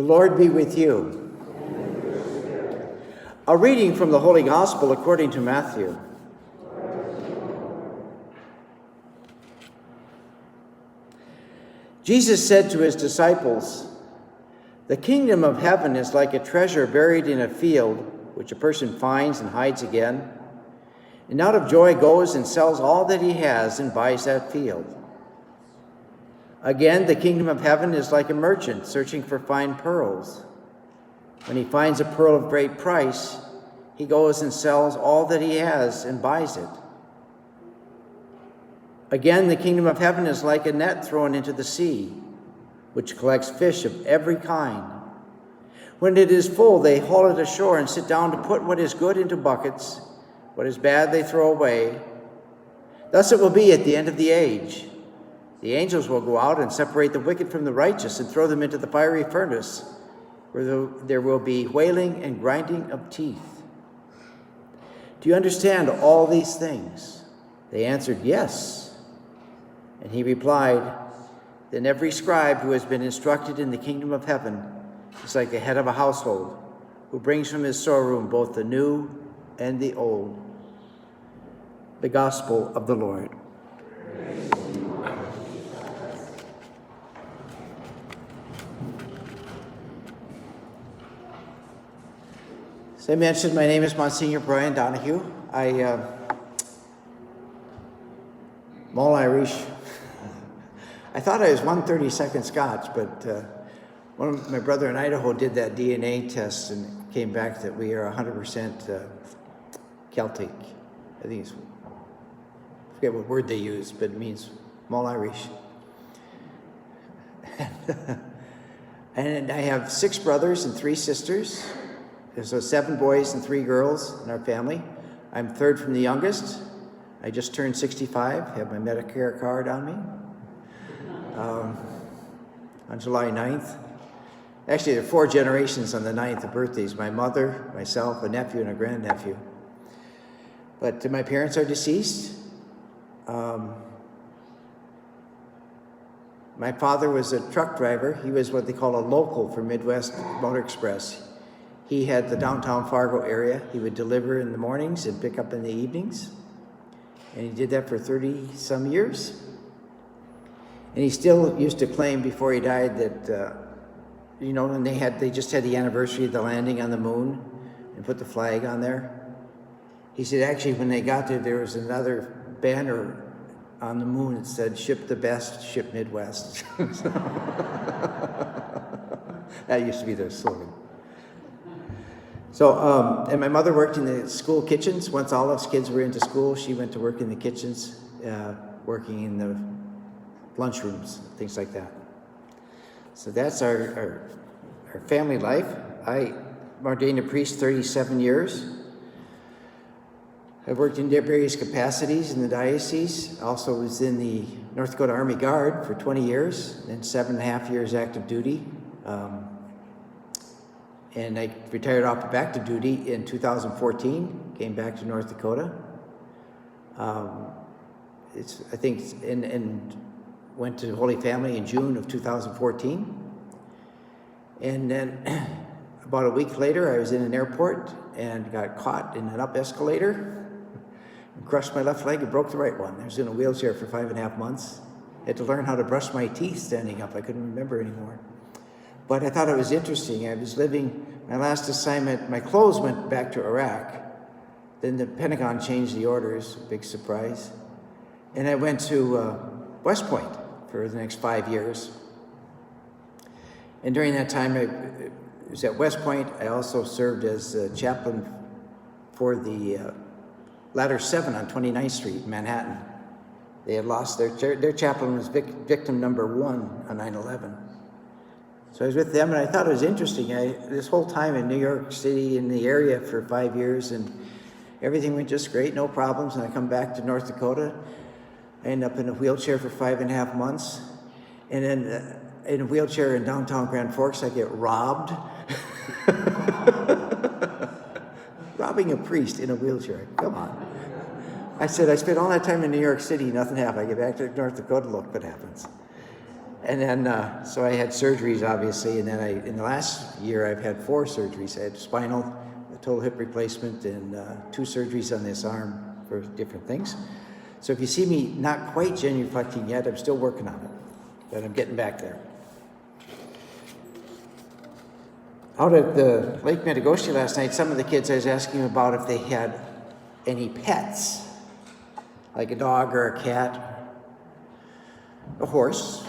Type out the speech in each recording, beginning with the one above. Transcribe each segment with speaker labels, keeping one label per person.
Speaker 1: The Lord be with you. A reading from the Holy Gospel according to Matthew. Jesus said to his disciples, "The kingdom of heaven is like a treasure buried in a field, which a person finds and hides again, and out of joy goes and sells all that he has and buys that field. Again, the kingdom of heaven is like a merchant searching for fine pearls. When he finds a pearl of great price, he goes and sells all that he has and buys it. Again, the kingdom of heaven is like a net thrown into the sea, which collects fish of every kind. When it is full, they haul it ashore and sit down to put what is good into buckets, what is bad they throw away. Thus it will be at the end of the age. The angels will go out and separate the wicked from the righteous and throw them into the fiery furnace, where there will be wailing and grinding of teeth." "Do you understand all these things?" They answered, "Yes." And he replied, "Then every scribe who has been instructed in the kingdom of heaven is like the head of a household, who brings from his storeroom both the new and the old." The Gospel of the Lord. As I mentioned, my name is Monsignor Brian Donahue. I'm all Irish. I thought I was 1/32 Scotch, but my brother in Idaho did that DNA test and came back that we are 100% Celtic. I think I forget what word they use, but it means Mall Irish. And I have 6 brothers and 3 sisters. There's 7 boys and 3 girls in our family. I'm third from the youngest. I just turned 65, have my Medicare card on me on July 9th. Actually, there are 4 generations on the 9th of birthdays: my mother, myself, a nephew, and a grandnephew. But my parents are deceased. My father was a truck driver. He was what they call a local for Midwest Motor Express. He had the downtown Fargo area. He would deliver in the mornings and pick up in the evenings. And he did that for 30-some years. And he still used to claim before he died that, when they just had the anniversary of the landing on the moon and put the flag on there. He said, actually, when they got there was another banner on the moon that said, "Ship the best, ship Midwest." That used to be their slogan. So, and my mother worked in the school kitchens. Once Olive's kids were into school, she went to work in the kitchens, working in the lunchrooms, things like that. So that's our family life. I ordained a priest 37 years. I've worked in various capacities in the diocese. Also was in the North Dakota Army Guard for 20 years, and 7.5 years active duty. And I retired off back to duty in 2014, came back to North Dakota. And went to Holy Family in June of 2014. And then about a week later, I was in an airport and got caught in an up escalator, and crushed my left leg and broke the right one. I was in a wheelchair for 5.5 months. Had to learn how to brush my teeth standing up. I couldn't remember anymore. But I thought it was interesting. I was living my last assignment. My clothes went back to Iraq. Then the Pentagon changed the orders, big surprise. And I went to West Point for the next 5 years. And during that time, I was at West Point. I also served as a chaplain for the Ladder 7 on 29th Street in Manhattan. They had lost their chaplain was victim number 1 on 9/11. So I was with them, and I thought it was interesting. This whole time in New York City, in the area for 5 years, and everything went just great, no problems. And I come back to North Dakota. I end up in a wheelchair for 5.5 months. And then in a wheelchair in downtown Grand Forks, I get robbed. Robbing a priest in a wheelchair, come on. I said, I spent all that time in New York City, nothing happened. I get back to North Dakota, look what happens. And then, so I had surgeries, obviously, and then in the last year, I've had 4 surgeries. I had spinal, a total hip replacement, and 2 surgeries on this arm for different things. So if you see me not quite genuflecting yet, I'm still working on it, but I'm getting back there. Out at the Lake Metagosti last night, some of the kids, I was asking them about if they had any pets, like a dog or a cat, a horse.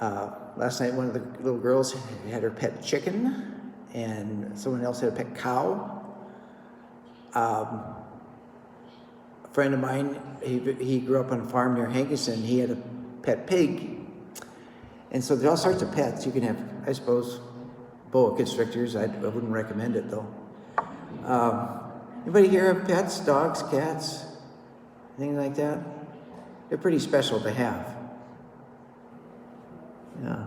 Speaker 1: Last night, one of the little girls had her pet chicken, and someone else had a pet cow. A friend of mine, he grew up on a farm near Hankinson. He had a pet pig. And so there's all sorts of pets. You can have, I suppose, boa constrictors. I wouldn't recommend it, though. Anybody here have pets, dogs, cats, things like that? They're pretty special to have. Yeah.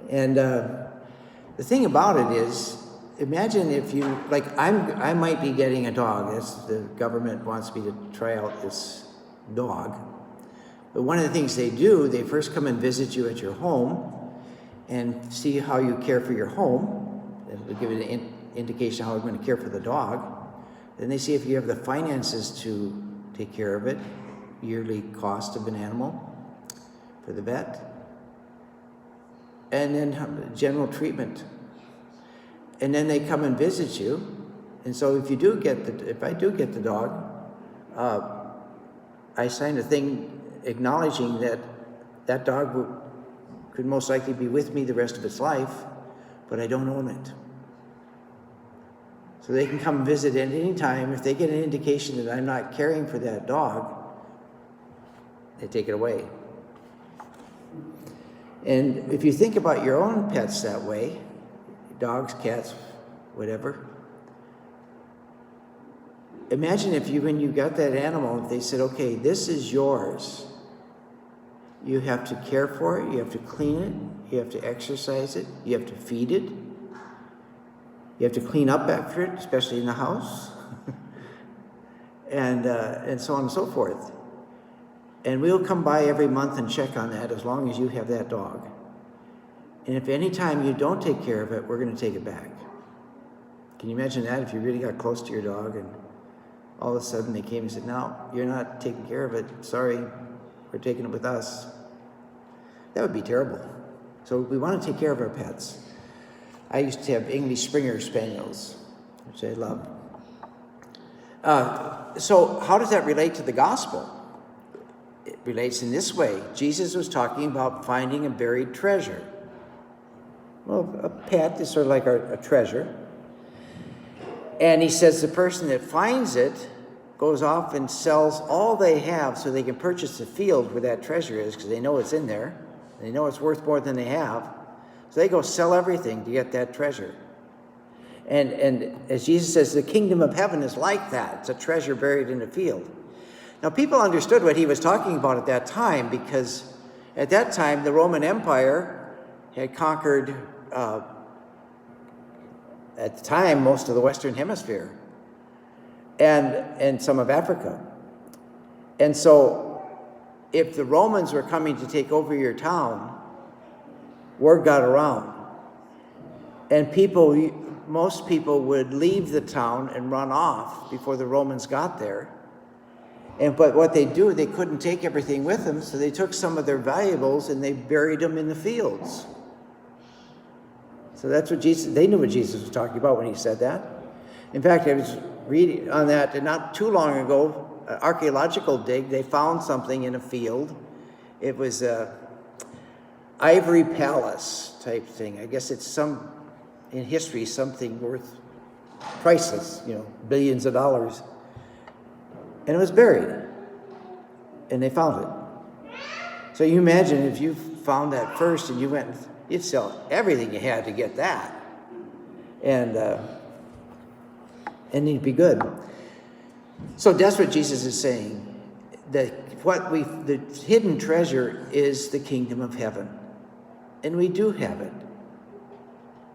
Speaker 1: And the thing about it is, imagine if you, like, I might be getting a dog. The government wants me to try out this dog. But one of the things they do, they first come and visit you at your home and see how you care for your home. It'll give it an indication of how you're going to care for the dog. Then they see if you have the finances to take care of it, yearly cost of an animal for the vet, and then general treatment. And then they come and visit you. And so if I do get the dog, I sign a thing acknowledging that that dog could most likely be with me the rest of its life, but I don't own it. So they can come visit at any time. If they get an indication that I'm not caring for that dog, they take it away. And if you think about your own pets that way, dogs, cats, whatever, imagine if when you got that animal, if they said, okay, this is yours. You have to care for it, you have to clean it, you have to exercise it, you have to feed it, you have to clean up after it, especially in the house, and so on and so forth. And we'll come by every month and check on that as long as you have that dog. And if any time you don't take care of it, we're going to take it back. Can you imagine that if you really got close to your dog and all of a sudden they came and said, no, you're not taking care of it. Sorry, we're taking it with us. That would be terrible. So we want to take care of our pets. I used to have English Springer Spaniels, which I love. So how does that relate to the gospel? It relates in this way. Jesus was talking about finding a buried treasure. Well, a pet is sort of like a treasure. And he says the person that finds it goes off and sells all they have so they can purchase the field where that treasure is, because they know it's in there. They know it's worth more than they have. So they go sell everything to get that treasure. And as Jesus says, the kingdom of heaven is like that. It's a treasure buried in a field. Now, people understood what he was talking about at that time, because at that time, the Roman Empire had conquered, at the time, most of the Western Hemisphere and some of Africa. And so if the Romans were coming to take over your town, word got around. And most people would leave the town and run off before the Romans got there. But what they do, they couldn't take everything with them, so they took some of their valuables and they buried them in the fields. So that's what they knew what Jesus was talking about when he said that. In fact, I was reading on that, and not too long ago, an archaeological dig, they found something in a field. It was a ivory palace type thing. I guess it's in history, something worth priceless, billions of dollars. And it was buried. And they found it. So you imagine if you found that first and you went, you'd sell everything you had to get that. And it'd be good. So that's what Jesus is saying. The hidden treasure is the kingdom of heaven. And we do have it.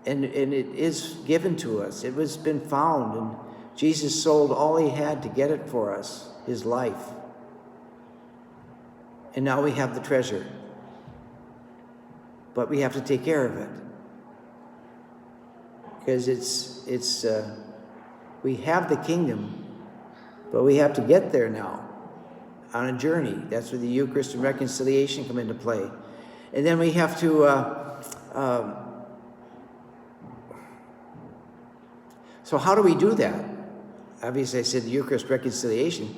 Speaker 1: And it is given to us. It was been found, and Jesus sold all he had to get it for us, his life. And now we have the treasure. but we have to take care of it. Because we have the kingdom, but we have to get there now on a journey. That's where the Eucharist and reconciliation come into play. And then we have to, so how do we do that? Obviously I said the Eucharist reconciliation,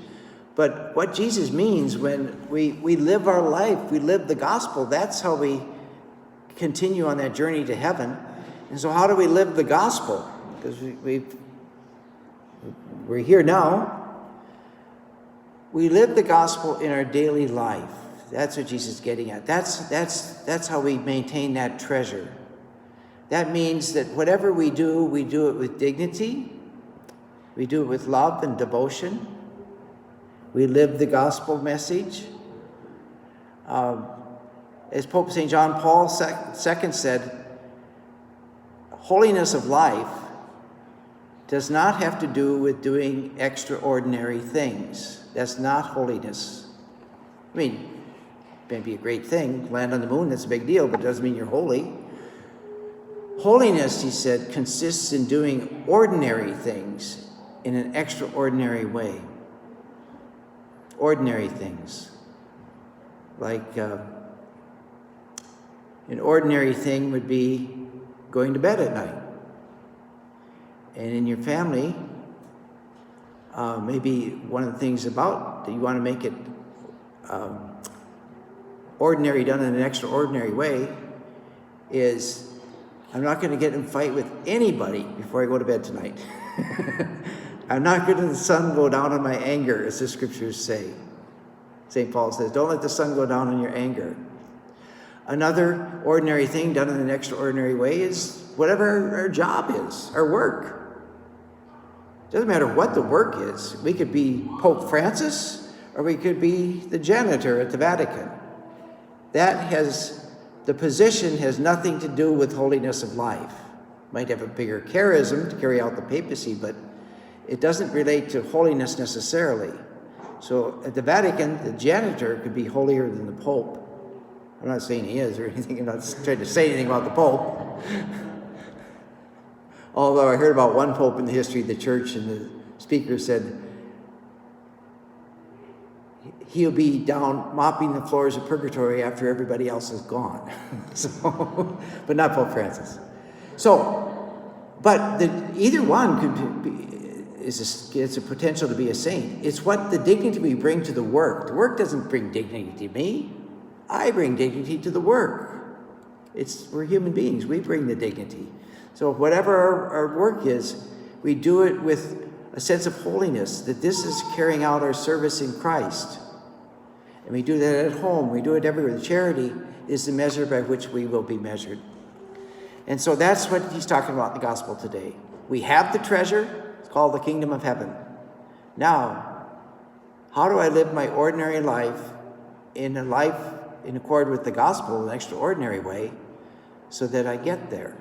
Speaker 1: but what Jesus means when we live our life, we live the gospel, that's how we continue on that journey to heaven. And so how do we live the gospel? Because we're here now. We live the gospel in our daily life. That's what Jesus is getting at. That's how we maintain that treasure. That means that whatever we do it with dignity. We do it with love and devotion. We live the gospel message. As Pope St. John Paul II said, holiness of life does not have to do with doing extraordinary things. That's not holiness. I mean, it may be a great thing, land on the moon, that's a big deal, but it doesn't mean you're holy. Holiness, he said, consists in doing ordinary things in an extraordinary way. Ordinary things. Like an ordinary thing would be going to bed at night. And in your family, maybe one of the things about that you want to make it ordinary done in an extraordinary way is I'm not going to get in a fight with anybody before I go to bed tonight. I'm not going to let the sun go down on my anger, as the scriptures say. St. Paul says, don't let the sun go down on your anger. Another ordinary thing done in an extraordinary way is whatever our job is, our work. It doesn't matter what the work is. We could be Pope Francis, or we could be the janitor at the Vatican. The position has nothing to do with holiness of life. Might have a bigger charism to carry out the papacy, but it doesn't relate to holiness necessarily. So at the Vatican, the janitor could be holier than the Pope. I'm not saying he is or anything. I'm not trying to say anything about the Pope. Although I heard about one Pope in the history of the church, and the speaker said he'll be down mopping the floors of purgatory after everybody else is gone. So, but not Pope Francis. So, but either one could be, it's a potential to be a saint. It's what the dignity we bring to the work. The work doesn't bring dignity to me. I bring dignity to the work. We're human beings. We bring the dignity. So whatever our work is, we do it with a sense of holiness, that this is carrying out our service in Christ. And we do that at home. We do it everywhere. The charity is the measure by which we will be measured. And so that's what he's talking about in the gospel today. We have the treasure. It's called the kingdom of heaven. Now, how do I live my ordinary life in accord with the gospel in an extraordinary way so that I get there?